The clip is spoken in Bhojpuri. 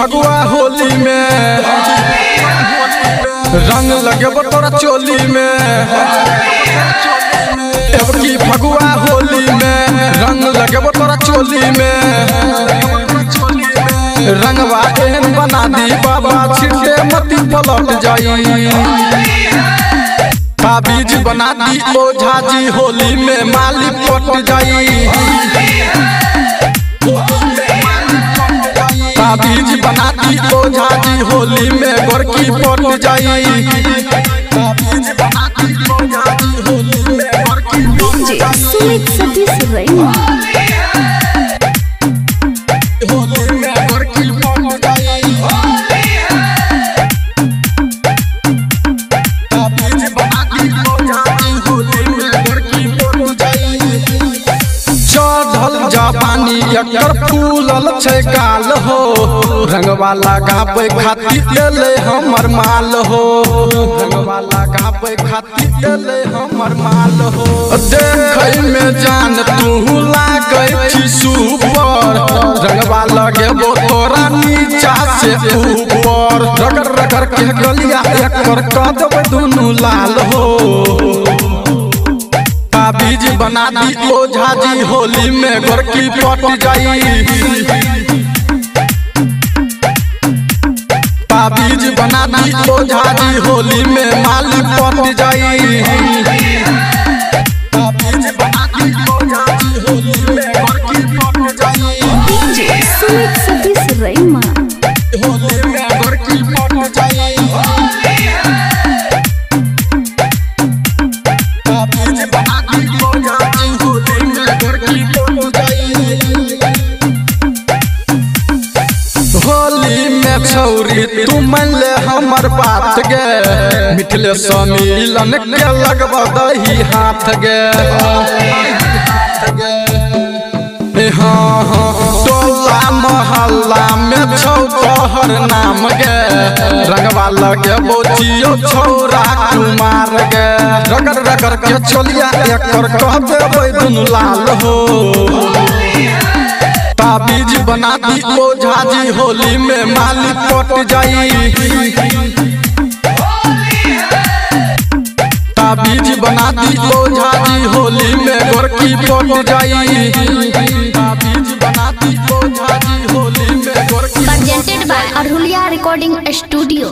फगुआ होली में रंग लगे तोरा चोली में। अब की फगुआ होली में रंग लगे तोरा चोली में। रंगवा एहन बना दी बाबा छिटे मती पलट जाई। ताबीज बना दी ओझा जी होली में माली पट जाई। ताबीज बना दी ओझा जी होली में गोरकी पट जाई। ताबीज बना दी ओझा जी होली में गोरकी पट जाई। सुमित सतीश रैना होली में गोरकी पट जाई। ताबीज बना दी ओझा जी होली में गोरकी पट जाई। चढ़ल जापानी एकर फूलल छै गाल हो। रंगवा लगाबे खातिर ले हमर माल हो। रंगवा लगाबे खातिर ले हमर माल हो। देखै में जान तू लागै छी सुपर। रंगवा लगेबो तोरा नीचा से ऊपर। रगड़ रगड़ के गलिया एकर क देबै दुनू लाल हो। ताबीज बना दी ओझा जी होली में गोरकी पट जाई। ताबीज बना दी ओझा जी होली में माली पट जाई। ताबीज बना दी ओझा जी होली में गोरकी पट जाई। सुमित सतीश रैना होली में गोरकी पट जाई। ताबीज बना दी ओझा जी होली में गोरकी पट जाई। होली में छौरी तू मान ले हमर बात गे। मिथिले सम्मिलन के लगवा दही हाथ गे। हाँ हाँ टोला मोहल्ला में छौ तोहर नाम गे। रंगवा लगे बोचियो छौरा कुमार गे। रगड़ रगड़ के छोलिया एकर कह देबै दुनू लाल हो। ताबीज बना दी ओझा जी होली में माली पट जाई। ताबीज बना दी ओझा जी होली में गोरकी पट जाई। ताबीज बना दी ओझा जी होली में गोरकी। presented by Arhulia Recording Studio।